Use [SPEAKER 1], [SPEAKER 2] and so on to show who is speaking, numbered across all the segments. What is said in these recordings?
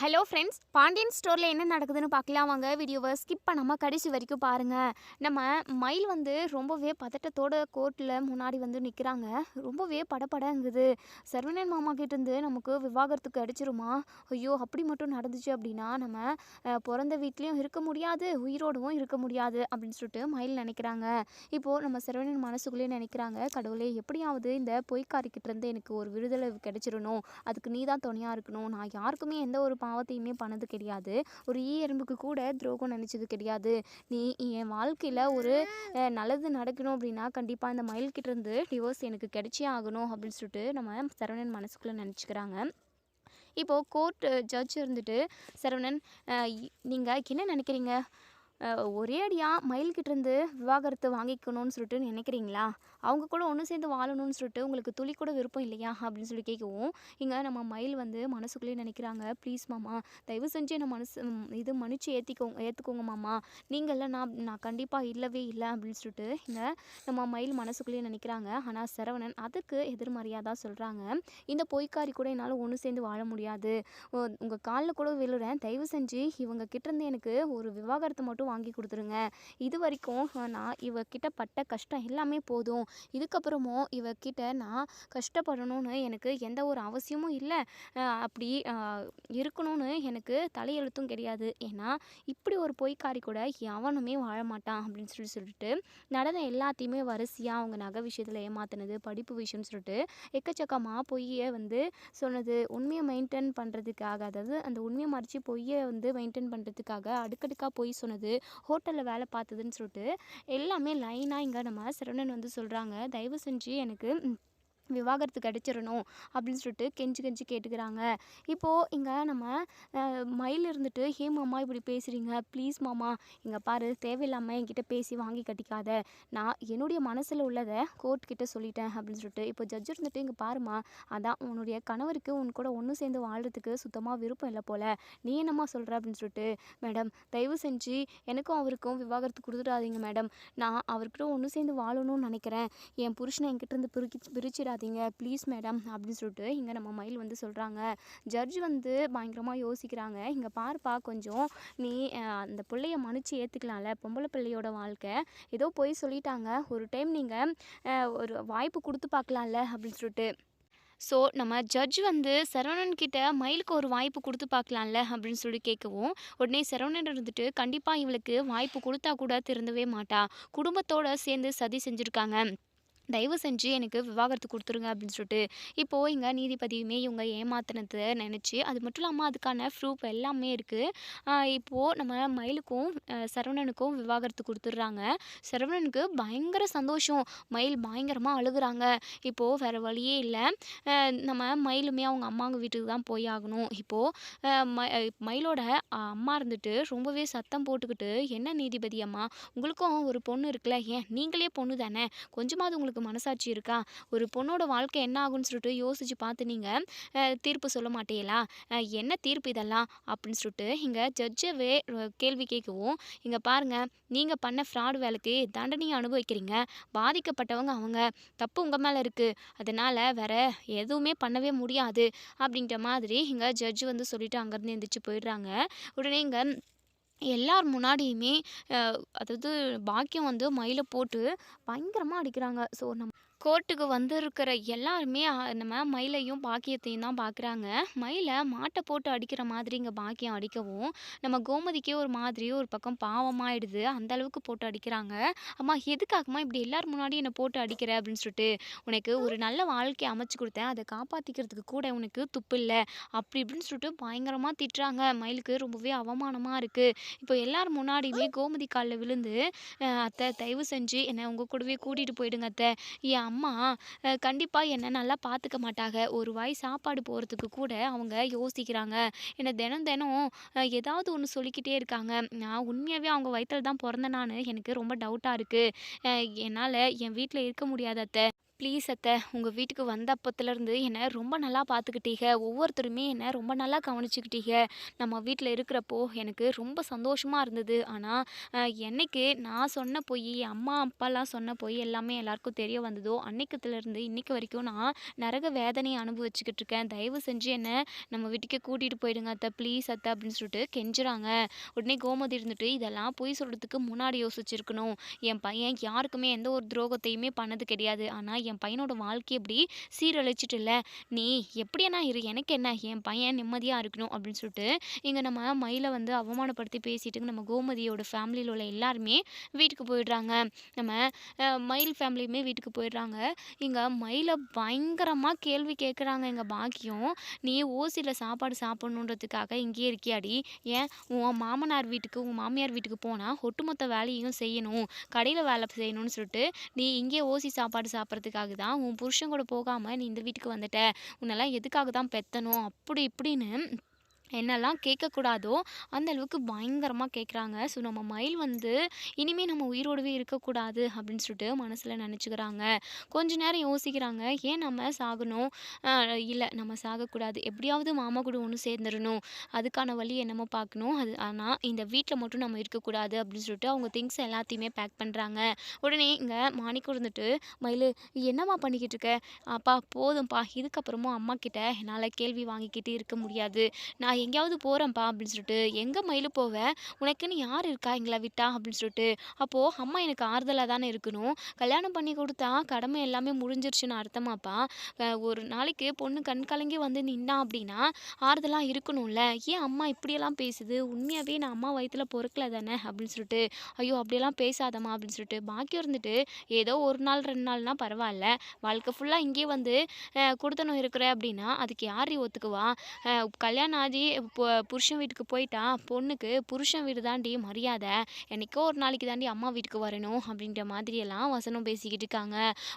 [SPEAKER 1] Hello friends, Pandian ஸ்டோரில் என்ன நடக்குதுன்னு பார்க்கலாம் வாங்க. வீடியோவை ஸ்கிப் பண்ணாமல் கடைசி வரைக்கும் பாருங்கள். நம்ம மயில் வந்து ரொம்பவே பதட்டத்தோட கோர்ட்டில் முன்னாடி வந்து நிற்கிறாங்க. ரொம்பவே படபடங்குது. சரவணன் மாமா கிட்டேருந்து நமக்கு விவாகரத்துக்கு அடிச்சிருமா? ஐயோ, அப்படி மட்டும் நடந்துச்சு அப்படின்னா நம்ம பிறந்த வீட்லேயும் இருக்க முடியாது, உயிரோடவும் இருக்க முடியாது அப்படின்னு சொல்லிட்டு மயில் நினைக்கிறாங்க. இப்போது நம்ம சரவணன் மனசுக்குள்ளேயே நினைக்கிறாங்க, கடவுளே எப்படியாவது இந்த பொய்க்காரிக்கிட்டேருந்து எனக்கு ஒரு விடுதலை கிடைச்சிடணும், அதுக்கு நீ தான் துணையாக இருக்கணும். நான் யாருக்குமே எந்த ஒரு பாவத்தையுமே பண்ணது கிடையாது, ஒரு எறும்புக்கு கூட துரோகம் நினச்சது கிடையாது. நீ என் வாழ்க்கையில் ஒரு நல்லது நடக்கணும் அப்படின்னா கண்டிப்பாக இந்த மயில்கிட்ட இருந்து டிவோர்ஸ் எனக்கு கிடைச்சே ஆகணும் அப்படின்னு சொல்லிட்டு நம்ம சரவணன் மனசுக்குள்ளே நினச்சிக்கிறாங்க. இப்போது கோர்ட் ஜட்ஜ் இருந்துட்டு, சரவணன் நீங்கள் என்ன நினைக்கிறீங்க? ஒரே அடியாக மயில்கிட்டேருந்து விவாகரத்து வாங்கிக்கணும்னு சொல்லிட்டு நினைக்கிறீங்களா? அவங்க கூட ஒன்று சேர்ந்து வாழணும்னு சொல்லிட்டு உங்களுக்கு துளி கூட விருப்பம் இல்லையா அப்படின்னு சொல்லி கேட்கவும், இங்கே நம்ம மயில் வந்து மனசுக்குள்ளேயே நினைக்கிறாங்க, ப்ளீஸ் மாமா, தயவு செஞ்சு என்னை இது மன்னிச்சு ஏற்றுக்கோங்க மாமா, நீங்கள நான் கண்டிப்பாக இல்லவே இல்லை அப்படின்னு சொல்லிட்டு இங்கே நம்ம மயில் மனசுக்குள்ளேயே நினைக்கிறாங்க. ஆனால் சரவணன் அதுக்கு எதிர்மறையாக தான் சொல்கிறாங்க, இந்த பொய்க்காரி கூட என்னால் ஒன்று சேர்ந்து வாழ முடியாது, உங்கள் காலில் கூட விழுறேன், தயவு செஞ்சு இவங்க கிட்டேருந்து எனக்கு ஒரு விவாகரத்தை மட்டும் வாங்கி கொடுத்துருங்க. இது வரைக்கும் நான் இவகிட்ட பட்ட கஷ்டம் எல்லாமே போதும், இதுக்கப்புறமும் இவகிட்ட நான் கஷ்டப்படணும்னு எனக்கு எந்த ஒரு அவசியமும் இல்லை, அப்படி இருக்கணும்னு எனக்கு தலையெழுத்தும் கிடையாது. ஏன்னா இப்படி ஒரு பொய்க்காரி கூட எவனுமே வாழ மாட்டான் அப்படின்னு சொல்லிட்டு நடந்த எல்லாத்தையுமே வரிசையாக அவங்க நகை விஷயத்தில் ஏமாத்தினது, படிப்பு விஷயம்னு சொல்லிட்டு எக்கச்சக்கமாக பொய்யை வந்து சொன்னது, உண்மையை மெயின்டைன் பண்ணுறதுக்காக, அதாவது அந்த உண்மையை மறைச்சி பொய்யை வந்து மெயின்டைன் பண்ணுறதுக்காக அடுக்கடுக்காக பொய் சொன்னது, ஹோட்டலில் வேலை பார்த்ததுன்னு சொல்லிட்டு எல்லாமே லைனாக இங்கே நம்ம சரவணன் வந்து சொல்கிறாங்க. தயவு செஞ்சு எனக்கு விவாகரத்து கிடைச்சிடணும் அப்படின்னு சொல்லிட்டு கெஞ்சி கேட்டுக்கிறாங்க. இப்போது இங்கே நம்ம மயில் இருந்துட்டு, ஹே மாமா இப்படி பேசுகிறீங்க, ப்ளீஸ் மாமா, இங்கே பாரு, தேவையில்லாமல் என்கிட்ட பேசி வாங்கி கட்டிக்காத, நான் என்னுடைய மனசில் உள்ளதை கோர்ட்கிட்ட சொல்லிட்டேன் அப்படின்னு சொல்லிட்டு இப்போ ஜட்ஜ் இருந்துட்டு, இங்கே பாருமா, அதான் உன்னுடைய கணவருக்கு உன் கூட ஒன்று சேர்ந்து வாழ்கிறதுக்கு சுத்தமாக விருப்பம் இல்லை போல், நீ என்னம்மா சொல்கிற அப்படின்னு சொல்லிட்டு, மேடம் தயவு செஞ்சு எனக்கும் அவருக்கும் விவாகரத்து கொடுத்துடாதீங்க மேடம், நான் அவர்கிட்ட ஒன்று சேர்ந்து வாழணும்னு நினைக்கிறேன், என் புருஷனை என்கிட்ட இருந்து பிரிச்சிடாதீங்க ப்ளீஸ் மேடம் அப்படின்னு சொல்லிட்டு இங்கே நம்ம மயில் வந்து சொல்கிறாங்க. ஜட்ஜ் வந்து பயங்கரமாக யோசிக்கிறாங்க. இங்கே பாருப்பா, கொஞ்சம் நீ அந்த பிள்ளைய மன்னிச்சு ஏற்றுக்கலாம்ல, பொம்பளை பிள்ளையோட வாழ்க்கை ஏதோ போய் சொல்லிட்டாங்க, ஒரு டைம் நீங்கள் ஒரு வாய்ப்பு கொடுத்து பார்க்கலாம்ல அப்படின்னு சொல்லிட்டு. ஸோ நம்ம ஜட்ஜ் வந்து சரவணன் கிட்ட மயிலுக்கு ஒரு வாய்ப்பு கொடுத்து பார்க்கலாம்ல அப்படின்னு சொல்லி கேட்கவும், உடனே சரவணன் இருந்துட்டு, கண்டிப்பாக இவளுக்கு வாய்ப்பு கொடுத்தா கூட திருந்தவே மாட்டா, குடும்பத்தோடு சேர்ந்து சதி செஞ்சுருக்காங்க, தயவு செஞ்சு எனக்கு விவாகரத்து கொடுத்துருங்க அப்படின்னு சொல்லிட்டு இப்போது இங்கே நீதிபதியுமே இவங்க ஏமாத்தினதை நினச்சி, அது மட்டும் இல்லாமல் அதுக்கான ப்ரூஃப் எல்லாமே இருக்குது. இப்போது நம்ம மயிலுக்கும் சரவணனுக்கும் விவாகரத்து கொடுத்துட்றாங்க. சரவணனுக்கு பயங்கர சந்தோஷம், மயில் பயங்கரமாக அழுகுறாங்க. இப்போது வேறு வழியே இல்லை, நம்ம மயிலுமே அவங்க அம்மாங்க வீட்டுக்கு தான் போய் ஆகணும். இப்போது மயிலோட அம்மா இருந்துட்டு ரொம்பவே சத்தம் போட்டுக்கிட்டு, என்ன நீதிபதி அம்மா, உங்களுக்கும் ஒரு பொண்ணு இருக்குல்ல, ஏன் நீங்களே பொண்ணு தானே, கொஞ்சமாவது உங்களுக்கு மனசாட்சி இருக்கா, ஒரு பொண்ணோட வாழ்க்கை என்ன ஆகும்னு சொல்லிட்டு யோசிச்சு பார்த்து நீங்கள் தீர்ப்பு சொல்ல மாட்டீங்களா, என்ன தீர்ப்பு இதெல்லாம் அப்படின்னு சொல்லிட்டு இங்கே ஜட்ஜவே கேள்வி கேட்கவும், இங்கே பாருங்கள், நீங்கள் பண்ண ஃப்ராடு வேலைக்கு தண்டனையை அனுபவிக்கிறீங்க, பாதிக்கப்பட்டவங்க அவங்க, தப்பு உங்கள் மேலே இருக்குது, அதனால் வேற எதுவுமே பண்ணவே முடியாது அப்படின்ற மாதிரி இங்கே ஜட்ஜு வந்து சொல்லிட்டு அங்கேருந்து எந்திரிச்சு போயிடுறாங்க. உடனே இங்கே எல்லார் முன்னாடியுமே அதாவது பாக்கியம் வந்து மயிலை போட்டு பயங்கரமாக அடிக்கிறாங்க. ஸோ நம்ம கோர்ட்டுக்கு வந்திருக்கிற எல்லாருமே நம்ம மயிலையும் பாக்கியத்தையும் தான் பார்க்குறாங்க. மயிலை மாட்டை போட்டு அடிக்கிற மாதிரி இங்கே பாக்கியம் அடிக்கவும், நம்ம கோமதிக்கே ஒரு மாதிரி ஒரு பக்கம் பாவமாயிடுது, அந்த அளவுக்கு போட்டு அடிக்கிறாங்க. அம்மா எதுக்காகம்மா இப்படி எல்லார் முன்னாடியும் என்னை போட்டு அடிக்கிற அப்படின்னு சொல்லிட்டு, உனக்கு ஒரு நல்ல வாழ்க்கையை அமைச்சு கொடுத்தேன், அதை காப்பாற்றிக்கிறதுக்கு கூட உனக்கு துப்பு இல்லை அப்படி இப்படின்னு சொல்லிட்டு பயங்கரமாக திட்டுறாங்க. மயிலுக்கு ரொம்பவே அவமானமாக இருக்குது. இப்போ எல்லார் முன்னாடியுமே கோமதி காலில் விழுந்து, அத்தை தயவு செஞ்சு என்னை உங்கள் கூடவே கூட்டிகிட்டு போயிடுங்க அத்தை, என் அம்மா கண்டிப்பாக என்னை நல்லா பார்த்துக்க மாட்டாங்க, ஒரு வாய் சாப்பாடு போகிறதுக்கு கூட அவங்க யோசிக்கிறாங்க, என்னை தினம் தினம் ஏதாவது ஒன்று சொல்லிக்கிட்டே இருக்காங்க, நான் உண்மையாகவே அவங்க வயிற்றில் தான் பிறந்தேனான்னு எனக்கு ரொம்ப டவுட்டாக இருக்குது, என்னால் என் வீட்டில் இருக்க முடியாத அத்தை, ப்ளீஸ் அத்தை, உங்கள் வீட்டுக்கு வந்த அப்பத்துலேருந்து என்னை ரொம்ப நல்லா பார்த்துக்கிட்டீங்க. ஒவ்வொருத்தருமே என்னை ரொம்ப நல்லா கவனிச்சுக்கிட்டீங்க. நம்ம வீட்டில் இருக்கிறப்போ எனக்கு ரொம்ப சந்தோஷமாக இருந்தது. ஆனால் என்னைக்கு நான் சொன்ன பொய், என் அம்மா அப்பாலாம் சொன்ன பொய் எல்லாமே எல்லாருக்கும் தெரிய வந்ததோ, அன்னைக்கத்துலேருந்து இன்னைக்கு வரைக்கும் நான் நரக வேதனையை அனுபவிச்சுக்கிட்டு இருக்கேன். தயவு செஞ்சு என்னை நம்ம வீட்டுக்கே கூட்டிகிட்டு போயிடுங்க அத்தை, ப்ளீஸ் அத்தை அப்படின்னு சொல்லிட்டு கெஞ்சுறாங்க. உடனே கோமதி இருந்துட்டு, இதெல்லாம் பொய் சொல்கிறதுக்கு முன்னாடி யோசிச்சிருக்கணும். என் பையன் யாருக்குமே எந்த ஒரு துரோகத்தையுமே பண்ணது கிடையாது. ஆனால் என் பையனோட வாழ்க்கைய இப்படி சீரழிச்சிட்டுல்ல, நீ எப்படியேனா இரு, எனக்கு என்ன, என் பையன் நிம்மதியா இருக்கணும் அப்படின்னு சொல்லிட்டு இங்க நம்ம மயில வந்து அவமானப்படுத்தி பேசிட்டு நம்ம கோமதியோட ஃபேமிலியில உள்ள எல்லாருமே வீட்டுக்கு போயிடுறாங்க. நம்ம மயில் ஃபேமிலியுமே வீட்டுக்கு போயிடுறாங்க. இங்க மயில பயங்கரமா கேள்வி கேட்குறாங்க எங்க பாக்கியம். நீ ஓசியில் சாப்பாடு சாப்பிடணுன்றதுக்காக இங்கேயே இருக்கியாடி? ஏன் உன் மாமனார் வீட்டுக்கு உன் மாமியார் வீட்டுக்கு போனால் ஒட்டுமொத்த வேலையும் செய்யணும், கடையில் வேலை செய்யணும்னு சொல்லிட்டு நீ இங்கே ஓசி சாப்பாடு சாப்பிட்றதுக்காக தான் உன் புருஷன் கூட போகாமல் நீ இந்த வீட்டுக்கு வந்துட்ட. உன்னெல்லாம் எதுக்காக தான் பெத்தணும் அப்படி இப்படின்னு என்னெல்லாம் கேட்கக்கூடாதோ அந்த அளவுக்கு பயங்கரமாக கேட்குறாங்க. ஸோ நம்ம மயில் வந்து இனிமேல் நம்ம உயிரோடவே இருக்கக்கூடாது அப்படின்னு சொல்லிட்டு மனசில் நினச்சிக்கிறாங்க. கொஞ்ச நேரம் யோசிக்கிறாங்க, ஏன் நம்ம சாகணும்? இல்லை நம்ம சாகக்கூடாது, எப்படியாவது மாமா கூட ஒன்று சேர்ந்துடணும், அதுக்கான வழி என்னமோ பார்க்கணும். அது ஆனால் இந்த வீட்டில் மட்டும் நம்ம இருக்கக்கூடாது அப்படின்னு சொல்லிட்டு அவங்க திங்ஸ் எல்லாத்தையுமே பேக் பண்ணுறாங்க. உடனே இங்கே மாணிக்கம் இருந்துட்டு, மயில் என்னம்மா பண்ணிக்கிட்டு இருக்க? அப்பா போதும்ப்பா, இதுக்கப்புறமும் அம்மா கிட்ட என்னால் கேள்வி வாங்கிக்கிட்டு இருக்க முடியாது, நான் எங்கேயாவது போகிறேன்ப்பா அப்படின்னு சொல்லிட்டு. எங்கே மயிலு போவ, உனக்குன்னு யார் இருக்கா எங்களை விட்டா அப்படின்னு சொல்லிட்டு. அப்போது அம்மா எனக்கு ஆறுதலாக தானே இருக்கணும், கல்யாணம் பண்ணி கொடுத்தா கடமை எல்லாமே முடிஞ்சிருச்சுன்னு அர்த்தமாப்பா. ஒரு நாளைக்கு பொண்ணு கண் கலங்கி வந்து நின்னா அப்படின்னா ஆறுதலாக இருக்கணும்ல, ஏன் அம்மா இப்படியெல்லாம் பேசுது, உண்மையாகவே நான் அம்மா வயிற்றுல பொறுக்கல தானே அப்படின்னு சொல்லிட்டு. ஐயோ அப்படியெல்லாம் பேசாதம்மா அப்படின்னு சொல்லிட்டு பாக்கியம் இருந்துட்டு, ஏதோ ஒரு நாள் 2 நாள்னா பரவாயில்ல, வாழ்க்கை ஃபுல்லாக இங்கே வந்து குடுத்தனம் இருக்கிற அப்படின்னா அதுக்கு யார் ஒத்துக்குவா? கல்யாணம் ஆகி புருஷன் வீட்டுக்கு போயிட்டா பொண்ணுக்கு புருஷன் வீடு தாண்டி மரியாதை, என்னைக்கோ ஒரு நாளைக்கு தாண்டி அம்மா வீட்டுக்கு வரணும் அப்படின்ற மாதிரியெல்லாம் வசனம் பேசிக்கிட்டு இருக்காங்க.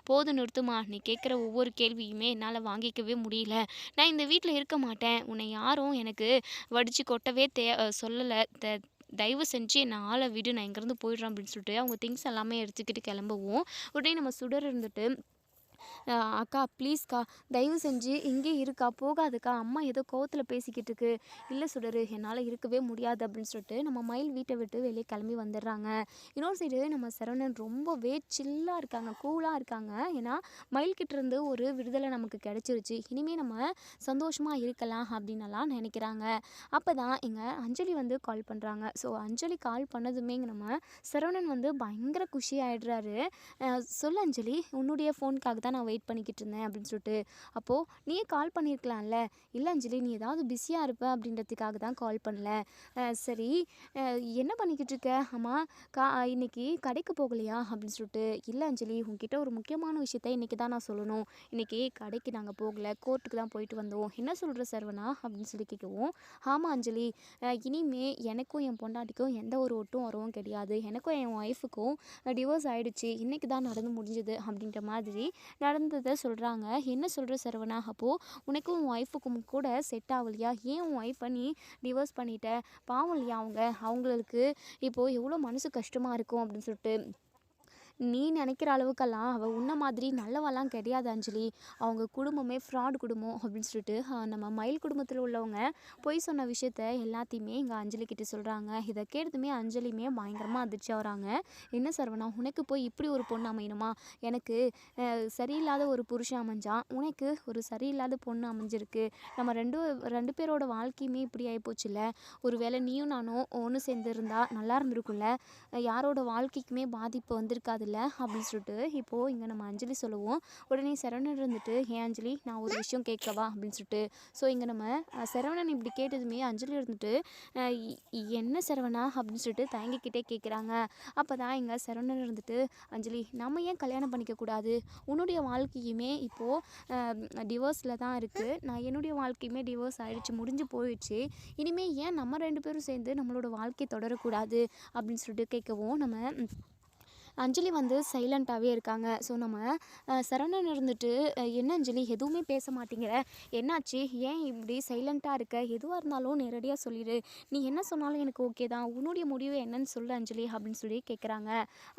[SPEAKER 1] போதும் நிறுத்துமா, நீ கேட்குற ஒவ்வொரு கேள்வியுமே என்னால் வாங்கிக்கவே முடியல, நான் இந்த வீட்டில் இருக்க மாட்டேன், உன்னை யாரும் எனக்கு வடித்து கொட்டவே சொல்லலை, தயவு செஞ்சு என்னை ஆளை விடு, நான் இங்கேருந்து போயிடுறேன் அப்படின்னு சொல்லிட்டு அவங்க திங்ஸ் எல்லாமே எடுத்துக்கிட்டு கிளம்பவும், உடனே நம்ம சுடர் இருந்துட்டு, அக்கா ப்ளீஸ்க்கா, தயவு செஞ்சு இங்கே இருக்கா, போகாதுக்கா, அம்மா ஏதோ கோவத்தில் பேசிக்கிட்டு இருக்கு. இல்லை சுடரு, என்னால் இருக்கவே முடியாது அப்படின்னு சொல்லிட்டு நம்ம மயில் வீட்டை விட்டு வெளியே கிளம்பி வந்துடுறாங்க. இன்னொரு சைடு நம்ம சரவணன் ரொம்பவே சில்லாக இருக்காங்க, கூலாக இருக்காங்க. ஏன்னா மயில்கிட்ட இருந்து ஒரு விடுதலை நமக்கு கிடைச்சிருச்சு, இனிமேல் நம்ம சந்தோஷமாக இருக்கலாம் அப்படின்னலாம் நினைக்கிறாங்க. அப்போ தான் இங்கே அஞ்சலி வந்து கால் பண்ணுறாங்க. ஸோ அஞ்சலி கால் பண்ணதுமே நம்ம சரவணன் வந்து பயங்கர குஷி ஆகிடுறாரு. சொல்லு அஞ்சலி, உன்னுடைய ஃபோனுக்காக தான் நான் வெயிட் பண்ணிக்கிட்டு இருந்தேன் அப்படின்னு சொல்லிட்டு. அப்போது நீயே கால் பண்ணியிருக்கலாம்ல? இல்லை அஞ்சலி, நீ ஏதாவது பிஸியாக இருப்ப அப்படின்றதுக்காக தான் கால் பண்ணல. சரி, என்ன பண்ணிக்கிட்டு இருக்க? ஆமாம், இன்னைக்கு கடைக்கு போகலையா அப்படின்னு சொல்லிட்டு. இல்லை அஞ்சலி, உங்ககிட்ட ஒரு முக்கியமான விஷயத்த இன்றைக்கி தான் நான் சொல்லணும், இன்றைக்கி கடைக்கு நாங்கள் போகலை, கோர்ட்டுக்கு தான் போயிட்டு வந்தோம். என்ன சொல்கிற சரவணா அப்படின்னு சொல்லி கேட்கவும், ஆமாம் அஞ்சலி, இனிமே எனக்கும் என் பொண்டாட்டிக்கும் எந்த ஒரு ஒட்டும் வரவும் கிடையாது, எனக்கும் என் ஒய்ஃபுக்கும் டிவோர்ஸ் ஆகிடுச்சு, இன்றைக்கி தான் நடந்து முடிஞ்சுது அப்படின்ற மாதிரி நடந்ததை சொல்கிறாங்க. என்ன சொல்கிற சரவணா, அப்போது உனக்கும் உன் ஒய்ஃபுக்கும் கூட செட் ஆகலையா? ஏன் உன் ஒய்ஃபை நீ டிவோர்ஸ் பண்ணிட்ட? பாவம் இல்லையா அவங்களுக்கு இப்போது எவ்வளோ மனசு கஷ்டமாக இருக்கும் அப்படின்னு சொல்லிட்டு. நீ நினைக்கிற அளவுக்கெல்லாம் அவள் உன்ன மாதிரி நல்லவெல்லாம் கிடையாது அஞ்சலி, அவங்க குடும்பமே ஃப்ராட் குடும்பம் அப்படின்னு சொல்லிட்டு நம்ம மயில் குடும்பத்தில் உள்ளவங்க பொய் சொன்ன விஷயத்த எல்லாத்தையுமே இங்கே அஞ்சலி கிட்ட சொல்கிறாங்க. இதை கேட்டதுமே அஞ்சலியுமே பயங்கரமாக அதிர்ச்சி ஆகுறாங்க. என்ன சரவணா, உனக்கு போய் இப்படி ஒரு பொண்ணு அமையணுமா? எனக்கு சரியில்லாத ஒரு புருஷன் அமைஞ்சான், உனக்கு ஒரு சரியில்லாத பொண்ணு அமைஞ்சிருக்கு, நம்ம ரெண்டு பேரோட வாழ்க்கையுமே இப்படி ஆகிப்போச்சுல்ல, ஒரு வேளை நீயும் நானும் ஒன்று சேர்ந்துருந்தா நல்லா இருந்திருக்கும்ல, யாரோட வாழ்க்கைக்குமே பாதிப்பு வந்திருக்காது இல்லை அப்படின்னு சொல்லிட்டு. இப்போது இங்கே நம்ம அஞ்சலி சொல்லுவோம். உடனே சரவணன் இருந்துட்டு, ஏன் அஞ்சலி, நான் ஒரு விஷயம் கேட்கவா அப்படின்னு சொல்லிட்டு. ஸோ இங்கே நம்ம சரவணன் இப்படி கேட்டதுமே அஞ்சலி இருந்துட்டு, என்ன சரவணா அப்படின்னு சொல்லிட்டு தயங்கிக்கிட்டே கேட்குறாங்க. அப்போ தான் இங்கே சரவணன் இருந்துட்டு, அஞ்சலி, நம்ம ஏன் கல்யாணம் பண்ணிக்கக்கூடாது? உன்னுடைய வாழ்க்கையுமே இப்போது டிவோர்ஸில் தான் இருக்குது, நான் என்னுடைய வாழ்க்கையுமே டிவோர்ஸ் ஆகிடுச்சு, முடிஞ்சு போயிடுச்சு, இனிமேல் ஏன் நம்ம 2 பேரும் சேர்ந்து நம்மளோட வாழ்க்கையை தொடரக்கூடாது அப்படின்னு சொல்லிட்டு கேட்கவும், நம்ம அஞ்சலி வந்து சைலண்ட்டாகவே இருக்காங்க. ஸோ நம்ம சரவணன் இருந்துட்டு என்ன அஞ்சலி எதுவுமே பேச மாட்டேங்கிற, என்னாச்சு, ஏன் இப்படி சைலண்ட்டாக இருக்க, எதுவாக இருந்தாலும் நேரடியாக சொல்லிடு, நீ என்ன சொன்னாலும் எனக்கு ஓகே தான், உன்னுடைய முடிவு என்னன்னு சொல்லு அஞ்சலி அப்படின்னு சொல்லி கேட்குறாங்க.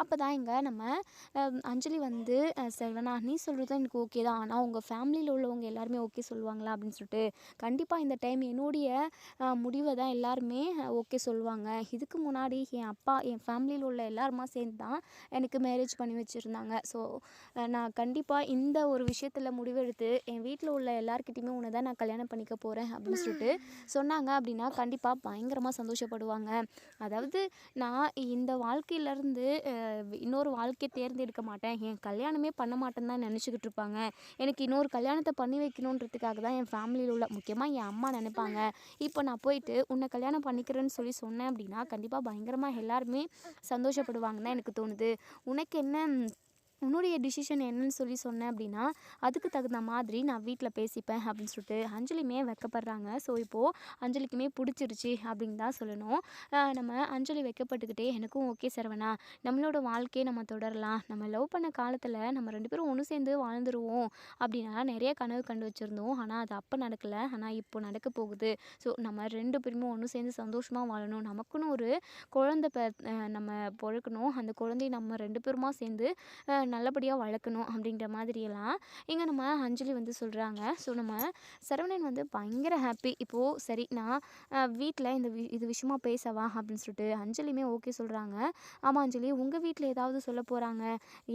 [SPEAKER 1] அப்போ தான் இங்கே நம்ம அஞ்சலி வந்து சரவணா நீ சொல்கிறது எனக்கு ஓகே தான், ஆனால் உங்கள் ஃபேமிலியில் உள்ளவங்க எல்லாருமே ஓகே சொல்லுவாங்களா அப்படின்னு சொல்லிட்டு, கண்டிப்பாக இந்த டைம் என்னுடைய முடிவை தான் எல்லாருமே ஓகே சொல்லுவாங்க. இதுக்கு முன்னாடி என் அப்பா என் ஃபேமிலியில் உள்ள எல்லாருமா சேர்ந்து தான் எனக்கு மேரேஜ் பண்ணி வச்சுருந்தாங்க. ஸோ நான் கண்டிப்பாக இந்த ஒரு விஷயத்தில் முடிவெடுத்து என் வீட்டில் உள்ள எல்லாருக்கிட்டையுமே உன்னை தான் நான் கல்யாணம் பண்ணிக்க போகிறேன் அப்படின்னு சொல்லிட்டு சொன்னாங்க அப்படின்னா கண்டிப்பாக பயங்கரமாக சந்தோஷப்படுவாங்க. அதாவது நான் இந்த வாழ்க்கையிலேருந்து இன்னொரு வாழ்க்கையை தேர்ந்தெடுக்க மாட்டேன், என் கல்யாணமே பண்ண மாட்டேன்னு தான் நினச்சிக்கிட்டு இருப்பாங்க. எனக்கு இன்னொரு கல்யாணத்தை பண்ணி வைக்கணுன்றதுக்காக தான் என் ஃபேமிலியில் உள்ள முக்கியமாக என் அம்மா நினைப்பாங்க. இப்போ நான் போயிட்டு உன்னை கல்யாணம் பண்ணிக்கிறேன்னு சொல்லி சொன்னேன் அப்படின்னா கண்டிப்பாக பயங்கரமாக எல்லாருமே சந்தோஷப்படுவாங்கன்னு தான் எனக்கு தோணுது. உனக்கு என்ன உன்னுடைய டிசிஷன் என்னன்னு சொல்லி சொன்னேன் அப்படின்னா அதுக்கு தகுந்த மாதிரி நான் வீட்டில் பேசிப்பேன் அப்படின்னு சொல்லிட்டு அஞ்சலியுமே வெட்கப்படுறாங்க. ஸோ இப்போது அஞ்சலிக்குமே பிடிச்சிருச்சு அப்படின்னு தான் சொல்லணும். நம்ம அஞ்சலி வெட்கப்பட்டுக்கிட்டே எனக்கும் ஓகே சரவணா, நம்மளோட வாழ்க்கையை நம்ம தொடரலாம், நம்ம லவ் பண்ண காலத்தில் நம்ம 2 பேரும் ஒன்று சேர்ந்து வாழ்ந்துருவோம் அப்படின்னா நிறைய கனவு கண்டு வச்சுருந்தோம். ஆனால் அது அப்போ நடக்கலை, ஆனால் இப்போ நடக்க போகுது. ஸோ நம்ம 2 பேருமே ஒன்று சேர்ந்து சந்தோஷமாக வாழணும், நமக்குன்னு ஒரு குழந்தை நம்ம பொறுக்கணும், அந்த குழந்தைய நம்ம 2 பேருமா சேர்ந்து நல்லபடியாக வளர்க்கணும் அப்படின்ற மாதிரியெல்லாம் இங்கே நம்ம அஞ்சலி வந்து சொல்கிறாங்க. ஸோ நம்ம சரவணன் வந்து பயங்கர ஹாப்பி. இப்போது சரி நான் வீட்டில் இது விஷயமா பேசவா அப்படின்னு சொல்லிட்டு அஞ்சலியுமே ஓகே சொல்கிறாங்க. ஆமாம் அஞ்சலி, உங்கள் வீட்டில் ஏதாவது சொல்ல போகிறாங்க,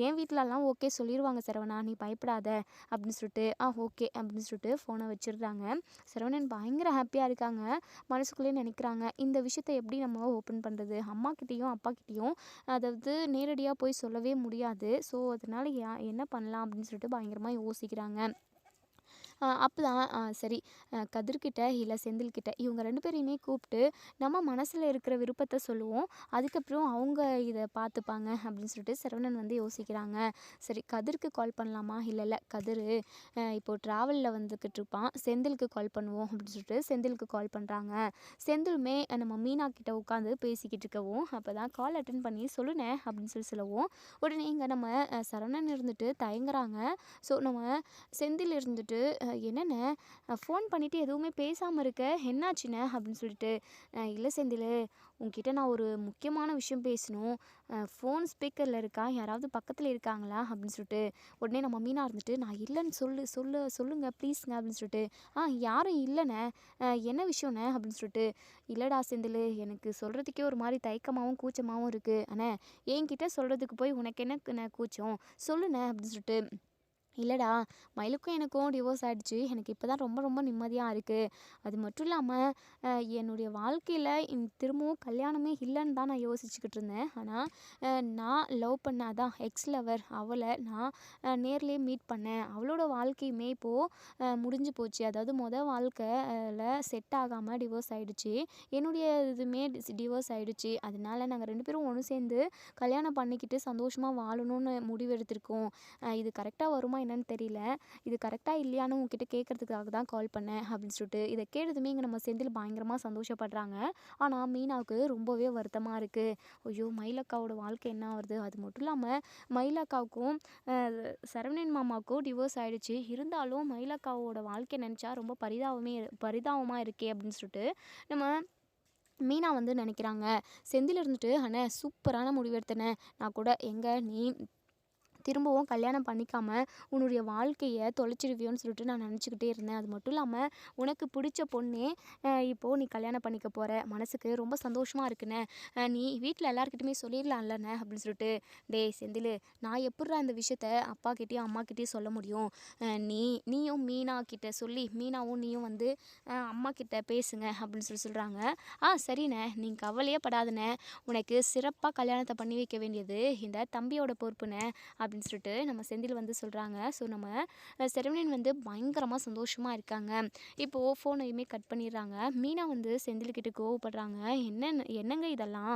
[SPEAKER 1] என் வீட்டிலலாம் ஓகே சொல்லிடுவாங்க சரவணா, நீ பயப்படாத அப்படின்னு சொல்லிட்டு ஓகே அப்படின்னு சொல்லிட்டு ஃபோனை வச்சிடுறாங்க. சரவணன் பயங்கர ஹாப்பியாக இருக்காங்க. மனசுக்குள்ளேயே நினைக்கிறாங்க இந்த விஷயத்தை எப்படி நம்ம ஓப்பன் பண்ணுறது, அம்மாக்கிட்டேயும் அப்பாக்கிட்டேயும் அதாவது நேரடியாக போய் சொல்லவே முடியாது. ஸோ அதனால் என்ன பண்ணலாம் அப்படின்னு சொல்லிட்டு பயங்கரமாக யோசிக்கிறாங்க. அப்போ தான் சரி கதிர்கிட்ட இல்லை செந்தில்கிட்ட இவங்க 2 பேரையுமே கூப்பிட்டு நம்ம மனசில் இருக்கிற விருப்பத்தை சொல்லுவோம், அதுக்கப்புறம் அவங்க இதை பார்த்துப்பாங்க அப்படின்னு சொல்லிட்டு சரவணன் வந்து யோசிக்கிறாங்க. சரி கதிருக்கு கால் பண்ணலாமா, இல்லை கதிர் இப்போது ட்ராவலில் வந்துக்கிட்டு இருப்பான், செந்திலுக்கு கால் பண்ணுவோம் அப்படின்னு சொல்லிட்டு செந்திலுக்கு கால் பண்ணுறாங்க. செந்திலுமே நம்ம மீனா கிட்ட உட்காந்து பேசிக்கிட்டு இருக்கவும் அப்போ தான் கால் அட்டன் பண்ணி சொல்லுனே அப்படின்னு சொல்லவும் உடனே இங்கே நம்ம சரவணன் இருந்துட்டு தயங்குறாங்க. ஸோ நம்ம செந்தில் இருந்துட்டு என்னண்ணே ஃபோன் பண்ணிவிட்டு எதுவுமே பேசாமல் இருக்க, என்னாச்சுண்ணே அப்படின்னு சொல்லிட்டு இல்லை செந்தில் உங்ககிட்ட நான் ஒரு முக்கியமான விஷயம் பேசணும், ஃபோன் ஸ்பீக்கரில் இருக்கா, யாராவது பக்கத்தில் இருக்காங்களா அப்படின்னு சொல்லிட்டு உடனே நம்ம மீனா இருந்துட்டு நான் இல்லைன்னு சொல்லுங்கள் ப்ளீஸ்ங்க அப்படின்னு சொல்லிட்டு யாரும் இல்லைண்ணே, என்ன விஷயம்ண்ணே அப்படின்னு சொல்லிட்டு இல்லைடா செந்தில் எனக்கு சொல்கிறதுக்கே ஒரு மாதிரி தயக்கமாகவும் கூச்சமாகவும் இருக்குது, அண்ணே என்கிட்ட சொல்கிறதுக்கு போய் உனக்கு என்ன கூச்சம் சொல்லுண்ணே அப்படின்னு சொல்லிட்டு இல்லைடா மயிலுக்கும் எனக்கும் டிவோர்ஸ் ஆகிடுச்சு, எனக்கு இப்போ தான் ரொம்ப ரொம்ப நிம்மதியாக இருக்குது, அது மட்டும் இல்லாமல் என்னுடைய வாழ்க்கையில் திரும்பவும் கல்யாணமே இல்லைன்னு தான் நான் யோசிச்சுக்கிட்டு இருந்தேன். ஆனால் நான் லவ் பண்ண அதான் எக்ஸ் லவர் அவளை நான் நேர்லேயே மீட் பண்ணேன், அவளோட வாழ்க்கையுமே இப்போது முடிஞ்சு போச்சு, அதாவது வாழ்க்கையில் செட் ஆகாமல் டிவோர்ஸ் ஆகிடுச்சு, என்னுடைய இதுவுமே டிவோர்ஸ் ஆகிடுச்சு, அதனால நாங்கள் 2 பேரும் ஒன்று சேர்ந்து கல்யாணம் பண்ணிக்கிட்டு சந்தோஷமாக வாழணும்னு முடிவெடுத்திருக்கோம். இது கரெக்டாக வருமா என்னன்னு தெரியல, இது கரெக்டாக இல்லையான்னு உங்ககிட்ட கேட்குறதுக்காக தான் கால் பண்ணேன் அப்படின்னு சொல்லிட்டு இதை கேட்டதுமே இங்கே நம்ம செந்தில் பயங்கரமாக சந்தோஷப்படுறாங்க. ஆனால் மீனாவுக்கு ரொம்பவே வருத்தமாக இருக்குது. ஐயோ மயிலக்காவோட வாழ்க்கை என்ன ஆகுது, அது மட்டும் இல்லாமல் மயிலக்காவுக்கும் சரவணன் மாமாவுக்கும் டிவோர்ஸ் ஆகிடுச்சு, இருந்தாலும் மயிலக்காவோட வாழ்க்கை நினச்சா ரொம்ப பரிதாபமாக இருக்கே அப்படின்னு சொல்லிட்டு நம்ம மீனா வந்து நினைக்கிறாங்க. செந்தில் இருந்துட்டு அண்ணே சூப்பரான முடிவெடுத்தனே, நான் கூட எங்கே நீ திரும்பவும் கல்யாணம் பண்ணிக்காமல் உன்னுடைய வாழ்க்கையை தொலைச்சிடுவியோன்னு சொல்லிட்டு நான் நினச்சிக்கிட்டே இருந்தேன், அது மட்டும் இல்லாமல் உனக்கு பிடிச்ச பொண்ணே இப்போது நீ கல்யாணம் பண்ணிக்க போகிற, மனசுக்கு ரொம்ப சந்தோஷமாக இருக்குண்ணே, நீ வீட்டில் எல்லாருக்கிட்டையுமே சொல்லிடலாம்லண்ணே அப்படின்னு சொல்லிட்டு டேய் செந்தில் நான் எப்பட்றா இந்த விஷயத்த அப்பாக்கிட்டேயும் அம்மாக்கிட்டேயும் சொல்ல முடியும், நீயும் மீனா கிட்ட சொல்லி மீனாவும் நீயும் வந்து அம்மா கிட்ட பேசுங்க அப்படின்னு சொல்கிறாங்க. சரிண்ணே நீங்கள் கவலையே படாதண்ணே, உனக்கு சிறப்பாக கல்யாணத்தை பண்ணி வைக்க வேண்டியது இந்த தம்பியோட பொறுப்புண்ணே அப்படின்னு சொல்லிட்டு நம்ம செந்தில் வந்து சொல்கிறாங்க. ஸோ நம்ம சரவணன் வந்து பயங்கரமாக சந்தோஷமாக இருக்காங்க. இப்போது ஃபோனையுமே கட் பண்ணிடுறாங்க. மீனா வந்து செந்தில்கிட்ட கோவப்படுறாங்க. என்னங்க இதெல்லாம்,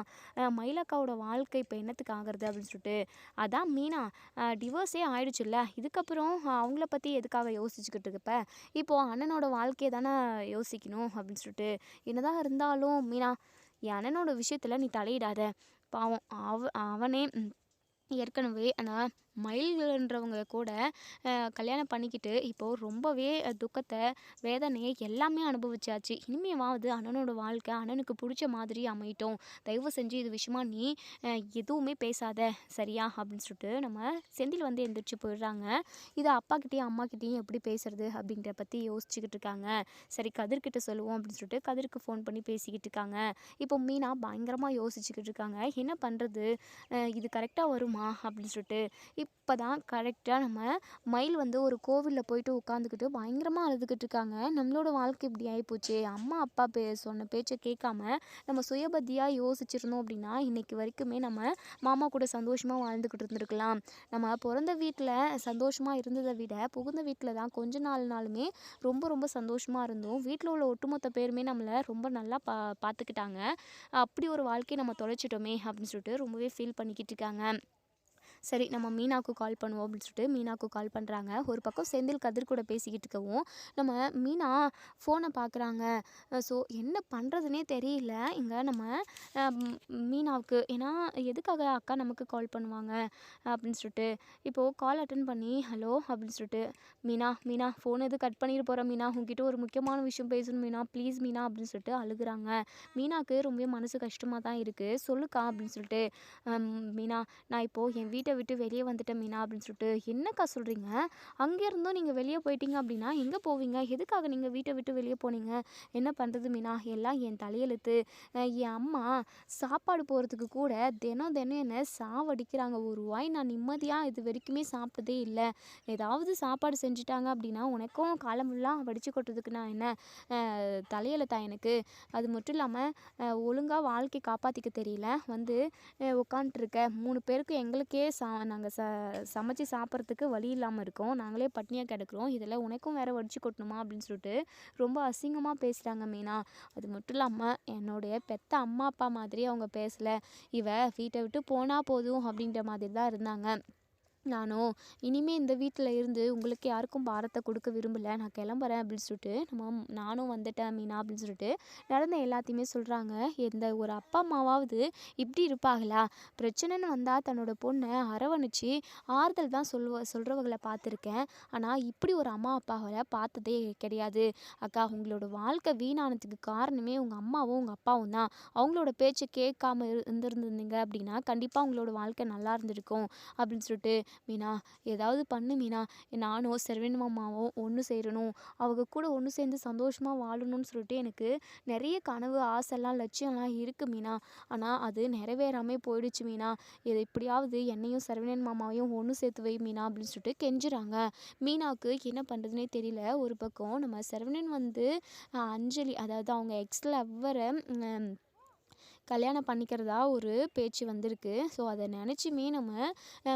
[SPEAKER 1] மயிலக்காவோட வாழ்க்கை இப்போ என்னத்துக்கு ஆகிறது அப்படின்னு சொல்லிட்டு அதான் மீனா டிவோர்ஸே ஆயிடுச்சுல்ல, இதுக்கப்புறம் அவங்கள பற்றி எதுக்காக யோசிச்சுக்கிட்டு இருக்கப்ப இப்போது அண்ணனோட வாழ்க்கையை தானே யோசிக்கணும் அப்படின்னு சொல்லிட்டு என்னதான் இருந்தாலும் மீனா என் அண்ணனோட விஷயத்தில் நீ தலையிடாத, பாவம் அவனே ஏற்கனவே ஆனால் மயில்ன்றவங்க கூட கல்யாணம் பண்ணிக்கிட்டு இப்போது ரொம்பவே துக்கத்தை வேதனையை எல்லாமே அனுபவிச்சாச்சு. இனிமேவாவது அண்ணனோட வாழ்க்கை அண்ணனுக்கு பிடிச்ச மாதிரி அமையட்டும். தயவு செஞ்சு இது விஷயமா நீ எதுவுமே பேசாத சரியா அப்படின்னு சொல்லிட்டு நம்ம செந்தில் வந்து எந்திரிச்சு போயிடுறாங்க. இதை அப்பாக்கிட்டேயும் அம்மாக்கிட்டேயும் எப்படி பேசுறது அப்படின்ற பற்றி யோசிச்சுக்கிட்டு இருக்காங்க. சரி கதிர்கிட்ட சொல்லுவோம் அப்படின்னு சொல்லிட்டு கதிருக்கு ஃபோன் பண்ணி பேசிக்கிட்டு இருக்காங்க. இப்போ மீனா பயங்கரமாக யோசிச்சுக்கிட்டு இருக்காங்க. என்ன பண்ணுறது, இது கரெக்டாக வருமா அப்படின்னு சொல்லிட்டு. இப்போ தான் கரெக்டாக நம்ம மயில் வந்து ஒரு கோவிலில் போயிட்டு உட்காந்துக்கிட்டு பயங்கரமாக அழுதுகிட்டு இருக்காங்க. நம்மளோட வாழ்க்கை இப்படி ஆகிப்போச்சே, அம்மா அப்பா சொன்ன பேச்சை கேட்காம நம்ம சுயபதியாக யோசிச்சிருந்தோம் அப்படின்னா இன்னைக்கு வரைக்குமே நம்ம மாமா கூட சந்தோஷமாக வாழ்ந்துக்கிட்டு இருந்திருக்கலாம். நம்ம பிறந்த வீட்டில் சந்தோஷமாக இருந்ததை விட புகுந்த வீட்டில் தான் கொஞ்ச நாளுமே ரொம்ப ரொம்ப சந்தோஷமாக இருந்தோம். வீட்டில் உள்ள ஒட்டுமொத்த பேருமே நம்மளை ரொம்ப நல்லா பார்த்துக்கிட்டாங்க. அப்படி ஒரு வாழ்க்கையை நம்ம தொலைச்சிட்டோமே அப்படின்னு சொல்லிட்டு ரொம்பவே ஃபீல் பண்ணிக்கிட்டு இருக்காங்க. சரி நம்ம மீனாவுக்கு கால் பண்ணுவோம் அப்படின்னு சொல்லிட்டு மீனாவுக்கு கால் பண்ணுறாங்க. ஒரு பக்கம் செந்தில் கதிர் கூட பேசிக்கிட்டு இருக்கவும் நம்ம மீனா ஃபோனை பார்க்குறாங்க. ஸோ என்ன பண்ணுறதுனே தெரியல இங்கே நம்ம மீனாவுக்கு. ஏன்னா எதுக்காக அக்கா நமக்கு கால் பண்ணுவாங்க அப்படின்னு சொல்லிட்டு இப்போது கால் அட்டன் பண்ணி ஹலோ அப்படின்னு சொல்லிட்டு மீனா மீனா ஃபோன் எது கட் பண்ணிட்டு போகிற மீனா, உங்ககிட்ட ஒரு முக்கியமான விஷயம் பேசணும் மீனா, ப்ளீஸ் மீனா அப்படின்னு சொல்லிட்டு அழுகுறாங்க. மீனாவுக்கு ரொம்ப மனசு கஷ்டமாக தான் இருக்குது. சொல்லுக்கா அப்படின்னு சொல்லிட்டு மீனா நான் இப்போது என் வீட்டை விட்டு வெளியே வந்துட்டேன் மீனா அப்படின்னு சொல்லிட்டு. என்னக்கா சொல்கிறீங்க, அங்கேருந்தும் நீங்கள் வெளியே போயிட்டீங்க அப்படின்னா எங்கே போவீங்க, எதுக்காக நீங்கள் வீட்டை விட்டு வெளியே போனீங்க, என்ன பண்ணுறது மீனா, எல்லாம் என் தலையெழுத்து. என் அம்மா சாப்பாடு போகிறதுக்கு கூட தினம் தினம் என்னை சாவடிக்கிறாங்க. ஒரு வாய் நான் நிம்மதியாக இது வரைக்குமே சாப்பிட்டதே இல்லை. ஏதாவது சாப்பாடு செஞ்சுட்டாங்க அப்படின்னா உனக்கும் காலமெல்லாம் வடித்து கொட்டுறதுக்கு நான் என்ன தலையெழுத்தா எனக்கு. அது மட்டும் இல்லாமல் ஒழுங்காக வாழ்க்கை காப்பாற்றிக்க தெரியல, வந்து உட்காண்ட்ருக்க 3 பேருக்கு எங்களுக்கே நாங்கள் சமைச்சு சாப்பிட்றதுக்கு வழி இல்லாமல் இருக்கோம், நாங்களே பட்னியாக கிடக்குறோம், இதில் உனக்கும் வேறு வடிச்சு கொட்டணுமா அப்படின்னு சொல்லிட்டு ரொம்ப அசிங்கமாக பேசுகிறாங்க மீனா. அது மட்டும் இல்லாமல் என்னுடைய பெத்த அம்மா அப்பா மாதிரி அவங்க பேசலை. இவ வீட்டை விட்டு போனால் போதும் அப்படின்ற மாதிரி தான் இருந்தாங்க. நானும் இனிமேல் இந்த வீட்டில் இருந்து உங்களுக்கு யாருக்கும் பாரத்தை கொடுக்க விரும்பலை, நான் கிளம்புறேன் அப்படின்னு சொல்லிட்டு நானும் வந்துட்டேன் மீனா அப்படின்னு சொல்லிட்டு நடந்த எல்லாத்தையுமே சொல்கிறாங்க. எந்த ஒரு அப்பா அம்மாவாவது இப்படி இருப்பாங்களா, பிரச்சனைன்னு வந்தால் தன்னோட பொண்ணை அரவணைச்சு ஆறுதல் தான் சொல்கிறவங்களை பார்த்துருக்கேன். ஆனால் இப்படி ஒரு அம்மா அப்பாவை பார்த்ததே கிடையாது. அக்கா உங்களோட வாழ்க்கை வீணானதுக்கு காரணமே உங்கள் அம்மாவும் உங்கள் அப்பாவும் தான். அவங்களோட பேச்சை கேட்காம இருந்திருந்தீங்க அப்படின்னா கண்டிப்பாக உங்களோட வாழ்க்கை நல்லா இருந்திருக்கும் அப்படின்னு சொல்லிட்டு மீனா ஏதாவது பண்ணு மீனா, நானும் செர்வின் மாமாவும் ஒன்று சேரணும், அவங்க கூட ஒன்று சேர்ந்து சந்தோஷமாக வாழணும்னு சொல்லிட்டு எனக்கு நிறைய கனவு ஆசைலாம் லட்சியம்லாம் இருக்குது மீனா. ஆனால் அது நிறைவேறாமல் போயிடுச்சு மீனா. இது எப்படியாவது என்னையும் செர்வினன் மாமாவையும் ஒன்று சேர்த்து வை மீனா அப்படின்னு சொல்லிட்டு கெஞ்சுறாங்க. மீனாவுக்கு என்ன பண்ணுறதுனே தெரியல. ஒரு பக்கம் நம்ம செர்வினன் வந்து அஞ்சலி அதாவது அவங்க எக்ஸ் லவ்வரை கல்யாணம் பண்ணிக்கிறதா ஒரு பேச்சு வந்திருக்கு. ஸோ அதை நினச்சிமே நம்ம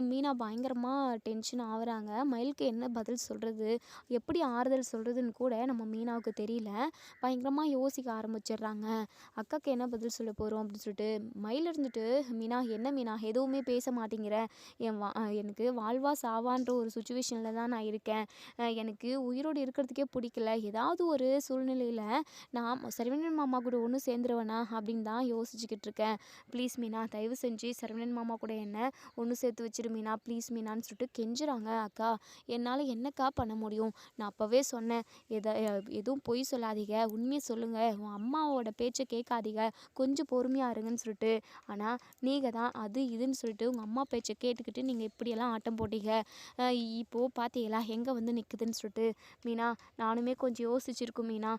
[SPEAKER 1] மீனா பயங்கரமாக டென்ஷன் ஆகுறாங்க. மயிலுக்கு என்ன பதில் சொல்கிறது, எப்படி ஆறுதல் சொல்கிறதுன்னு கூட நம்ம மீனாவுக்கு தெரியல. பயங்கரமாக யோசிக்க ஆரம்பிச்சிடுறாங்க. அக்காவுக்கு என்ன பதில் சொல்ல போகிறோம் அப்படின்னு சொல்லிட்டு மயில் இருந்துட்டு மீனா என்ன மீனா எதுவுமே பேச மாட்டேங்கிற, எனக்கு வாழ்வா சாவான்ற ஒரு சுச்சுவேஷனில் தான் நான் இருக்கேன். எனக்கு உயிரோடு இருக்கிறதுக்கே பிடிக்கல. ஏதாவது ஒரு சூழ்நிலையில் நான் சரவணன் மாமா கூட ஒன்று சேர்ந்துருவேனா அப்படின்னு தான் யோசிச்சுக்கிட்டு இருக்கேன். ப்ளீஸ் மீனா தயவு செஞ்சு சரவணன் மாமா கூட என்ன ஒன்று சேர்த்து வச்சிரு மீனா, ப்ளீஸ் மீனான்னு சொல்லிட்டு கெஞ்சுறாங்க. அக்கா என்னால் என்னக்கா பண்ண முடியும், நான் அப்போவே சொன்னேன் எதுவும் பொய் சொல்லாதீங்க, உண்மையை சொல்லுங்கள், உன் அம்மாவோட பேச்சை கேட்காதீங்க, கொஞ்சம் பொறுமையாக இருங்கன்னு சொல்லிட்டு. ஆனால் நீங்கள் தான் அது இதுன்னு சொல்லிட்டு உங்கள் அம்மா பேச்சை கேட்டுக்கிட்டு நீங்கள் இப்படியெல்லாம் ஆட்டம் போட்டீங்க. இப்போது பார்த்தீங்களா எங்கே வந்து நிற்குதுன்னு சொல்லிட்டு. மீனா நானுமே கொஞ்சம் யோசிச்சிருக்கோம் மீனா,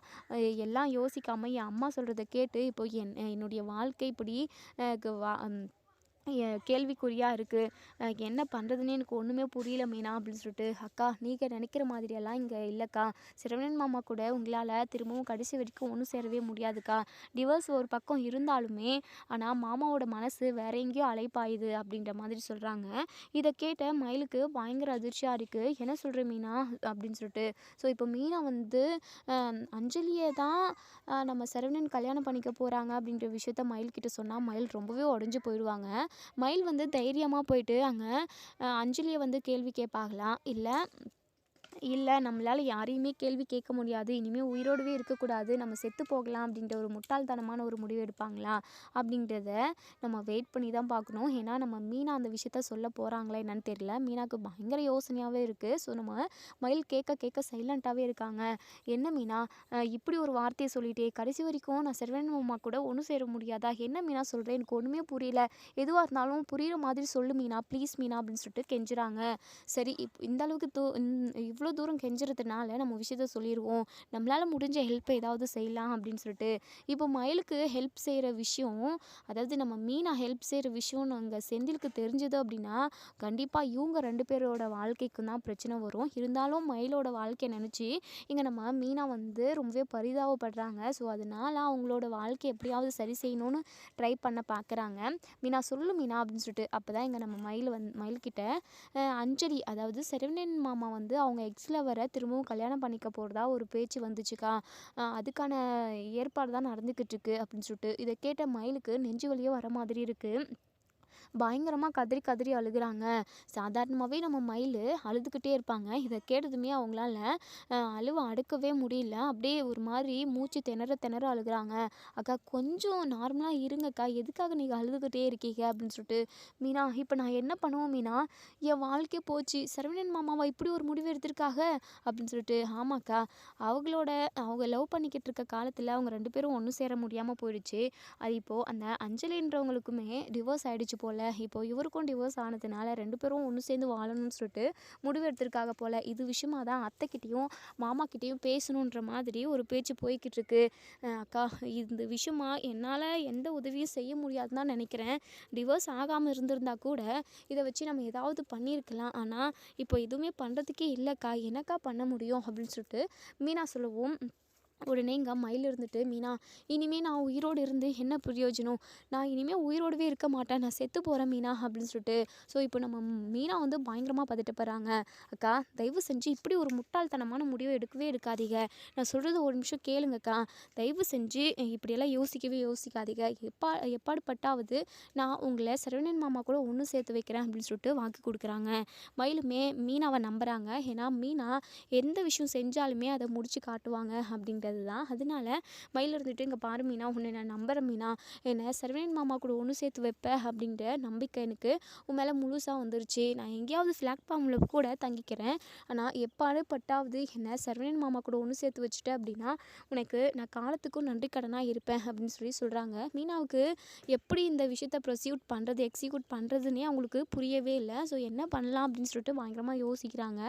[SPEAKER 1] எல்லாம் யோசிக்காமல் என் அம்மா சொல்கிறத கேட்டு இப்போ என்னுடைய வாழ்க்கை இப்படி கேள்விக்குறியாக இருக்குது. என்ன பண்ணுறதுன்னு எனக்கு ஒன்றுமே புரியல மீனா அப்படின்னு சொல்லிட்டு. அக்கா நீங்கள் நினைக்கிற மாதிரியெல்லாம் இங்கே இல்லைக்கா, சிரவணன் மாமா கூட உங்களால் திரும்பவும் கடைசி வரைக்கும் ஒன்றும் சேரவே முடியாதுக்கா. டிவோர்ஸ் ஒரு பக்கம் இருந்தாலுமே ஆனால் மாமாவோட மனசு வேற எங்கேயோ அலைப்பாயுது அப்படின்ற மாதிரி சொல்கிறாங்க. இதை கேட்ட மயிலுக்கு பயங்கர அதிர்ச்சியாக இருக்குது. என்ன சொல்கிற மீனா அப்படின்னு சொல்லிட்டு. ஸோ இப்போ மீனா வந்து அஞ்சலியை தான் நம்ம சரவணன் கல்யாணம் பண்ணிக்க போகிறாங்க அப்படின்ற விஷயத்த மயில்கிட்ட சொன்னால் மயில் ரொம்பவே உடஞ்சி போயிடுவாங்க. மயில் வந்து தைரியமாக போயிட்டு அங்கே அஞ்சலியை வந்து கேள்வி கேட்பாங்களாம், இல்லை இல்லை நம்மளால் யாரையுமே கேள்வி கேட்க முடியாது, இனிமேல் உயிரோடவே இருக்கக்கூடாது, நம்ம செத்து போகலாம் அப்படின்ற ஒரு முட்டாள்தனமான ஒரு முடிவு எடுப்பாங்களா அப்படின்றத நம்ம வெயிட் பண்ணி தான் பார்க்கணும். ஏன்னா நம்ம மீனா அந்த விஷயத்த சொல்ல போகிறாங்களா என்னன்னு தெரியல. மீனாவுக்கு பயங்கர யோசனையாகவே இருக்குது. ஸோ நம்ம மயில் கேட்க கேட்க சைலண்ட்டாகவே இருக்காங்க. என்ன மீனா இப்படி ஒரு வார்த்தையை சொல்லிட்டே கடைசி வரைக்கும் நான் சரவணன் மாமா கூட ஒன்றும் சேர முடியாதா? என்ன மீனா சொல்கிறேன், எனக்கு ஒன்றுமே புரியல, எதுவாக இருந்தாலும் புரிகிற மாதிரி சொல்லு மீனா, ப்ளீஸ் மீனா அப்படின்னு சொல்லிட்டு கெஞ்சுறாங்க. சரி இந்த அளவுக்கு இவ்வளோ தூரம் கெஞ்சுறதுனால நம்ம விஷயத்த சொல்லிடுவோம், நம்மளால் முடிஞ்ச ஹெல்ப்பை ஏதாவது செய்யலாம் அப்படின்னு சொல்லிட்டு. இப்போ மயிலுக்கு ஹெல்ப் செய்கிற விஷயம், அதாவது நம்ம மீனா ஹெல்ப் செய்கிற விஷயம் அங்கே செந்திலுக்கு தெரிஞ்சது அப்படின்னா கண்டிப்பாக இவங்க 2 பேரோட வாழ்க்கைக்கும் தான் பிரச்சனை வரும். இருந்தாலும் மயிலோட வாழ்க்கையை நினச்சி இங்கே நம்ம மீனா வந்து ரொம்பவே பரிதாபப்படுறாங்க. ஸோ அதனால அவங்களோட வாழ்க்கையை எப்படியாவது சரி செய்யணும்னு ட்ரை பண்ண பார்க்குறாங்க. மீனா சொல்லு மீனா அப்படின்னு சொல்லிட்டு. அப்போ தான் இங்கே நம்ம மயில்கிட்ட அஞ்சலி, அதாவது சரவணன் மாமா வந்து அவங்க எக்ஸ் லவரை திரும்பவும் கல்யாணம் பண்ணிக்க போகிறதா ஒரு பேச்சு வந்துச்சுக்கா, அதுக்கான ஏற்பாடு தான் நடந்துக்கிட்டு இருக்கு அப்படின்னு சொல்லிட்டு. இதை கேட்ட மயிலுக்கு நெஞ்சு வலியே வர மாதிரி இருக்குது. பயங்கரமாக கதறி கதறி அழுகுறாங்க. சாதாரணமாகவே நம்ம மயில் அழுதுகிட்டே இருப்பாங்க. இதை கேட்டதுமே அவங்களால அழுவ அடக்கவே முடியல. அப்படியே ஒரு மாதிரி மூச்சு திணற திணற அழுகுறாங்க. அக்கா கொஞ்சம் நார்மலாக இருங்கக்கா, எதுக்காக நீங்கள் அழுதுகிட்டே இருக்கீங்க அப்படின்னு சொல்லிட்டு. மீனா இப்போ நான் என்ன பண்ணுவோம் மீனா, என் வாழ்க்கையே போச்சு, சரவணன் மாமாவா இப்படி ஒரு முடிவு எடுத்திருக்காங்க அப்படின்னு சொல்லிட்டு. ஆமாக்கா, அவங்க லவ் பண்ணிக்கிட்டு இருக்க காலத்தில் அவங்க 2 பேரும் ஒன்று சேர முடியாமல் போயிடுச்சு. அது இப்போது அந்த அஞ்சலின்றவங்களுக்குமே டிவோர்ஸ் ஆகிடுச்சு போல். இப்போது இவருக்கும் டிவோர்ஸ் ஆனதுனால 2 பேரும் ஒன்று சேர்ந்து வாழணும்னு சொல்லிட்டு முடிவு எடுத்திருக்காங்க போல். இது விஷயமா தான் அத்தைக்கிட்டேயும் மாமாக்கிட்டேயும் பேசணுன்ற மாதிரி ஒரு பேச்சு போய்கிட்டு இருக்கு. அக்கா இந்த விஷயமா என்னால் எந்த உதவியும் செய்ய முடியாதுன்னு தான் நினைக்கிறேன். டிவோர்ஸ் ஆகாமல் இருந்திருந்தா கூட இதை வச்சு நம்ம ஏதாவது பண்ணியிருக்கலாம். ஆனால் இப்போ எதுவுமே பண்ணுறதுக்கே இல்லைக்கா, என்னக்கா பண்ண முடியும் அப்படின்னு சொல்லிட்டு மீனா சொல்லவும், உடனே இங்கே மயில் இருந்துட்டு, மீனா இனிமேல் நான் உயிரோடு இருந்து என்ன பிரயோஜனம், நான் இனிமேல் உயிரோடவே இருக்க மாட்டேன், நான் செத்து போகிறேன் மீனா அப்படின்னு சொல்லிட்டு. ஸோ இப்போ நம்ம மீனா வந்து பயங்கரமாக பதட்டப்படுறாங்க. அக்கா தயவு செஞ்சு இப்படி ஒரு முட்டாள்தனமான முடிவை எடுக்கவே எடுக்காதீங்க, நான் சொல்கிறது ஒரு நிமிஷம் கேளுங்கக்கா, தயவு செஞ்சு இப்படியெல்லாம் யோசிக்காதீங்க, எப்பாடுபட்டாவது நான் உங்களை சரவணன் மாமா கூட ஒன்று சேர்த்து வைக்கிறேன் அப்படின்னு சொல்லிட்டு வாக்கு கொடுக்குறாங்க. மயிலுமே மீனாவை நம்புகிறாங்க. ஏன்னா மீனா எந்த விஷயம் செஞ்சாலுமே அதை முடிச்சு காட்டுவாங்க அப்படிங்கிறது தான். அதனால மயில் இருந்துட்டு, இங்கே பாரு மீனா, உன்னை நான் நம்புகிறேன் மீனா, என்னை சரவணன் மாமா கூட ஒன்று சேர்த்து வைப்பேன் அப்படின்ற நம்பிக்கை எனக்கு உன் மேலே முழுசாக வந்துருச்சு. நான் எங்கேயாவது பிளாட்ஃபார்மில் கூட தங்கிக்கிறேன், ஆனால் எப்பாடுபட்டாவது என்னை சரவணன் மாமா கூட ஒன்று சேர்த்து வச்சுட்டேன் அப்படின்னா உனக்கு நான் காலத்துக்கும் நன்றி கடனாக இருப்பேன் அப்படின்னு சொல்கிறாங்க. மீனாவுக்கு எப்படி இந்த விஷயத்தை எக்ஸிக்யூட் பண்ணுறதுன்னே அவங்களுக்கு புரியவே இல்லை. ஸோ என்ன பண்ணலாம் அப்படின்னு சொல்லிட்டு பயங்கரமாக யோசிக்கிறாங்க.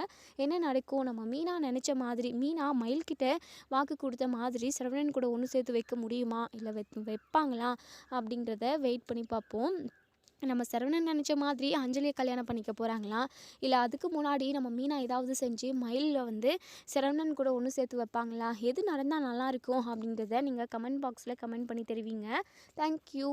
[SPEAKER 1] என்ன நடக்கும், நம்ம மீனா நினச்ச மாதிரி, மீனா மயில்கிட்ட வாக்கு கொடுத்த மாதிரி சரவணன் கூட ஒன்று சேர்த்து வைக்க முடியுமா, இல்லை வைப்பாங்களா அப்படின்றத வெயிட் பண்ணி பார்ப்போம். நம்ம சரவணன் நினச்ச மாதிரி அஞ்சலியை கல்யாணம் பண்ணிக்க போகிறாங்களா, இல்லை அதுக்கு முன்னாடி நம்ம மீனா ஏதாவது செஞ்சு மயிலில் வந்து சரவணன் கூட ஒன்று சேர்த்து வைப்பாங்களா, எது நடந்தால் நல்லாயிருக்கும் அப்படின்றத நீங்கள் கமெண்ட் பாக்ஸில் கமெண்ட் பண்ணி தெரிவிங்க. தேங்க்யூ.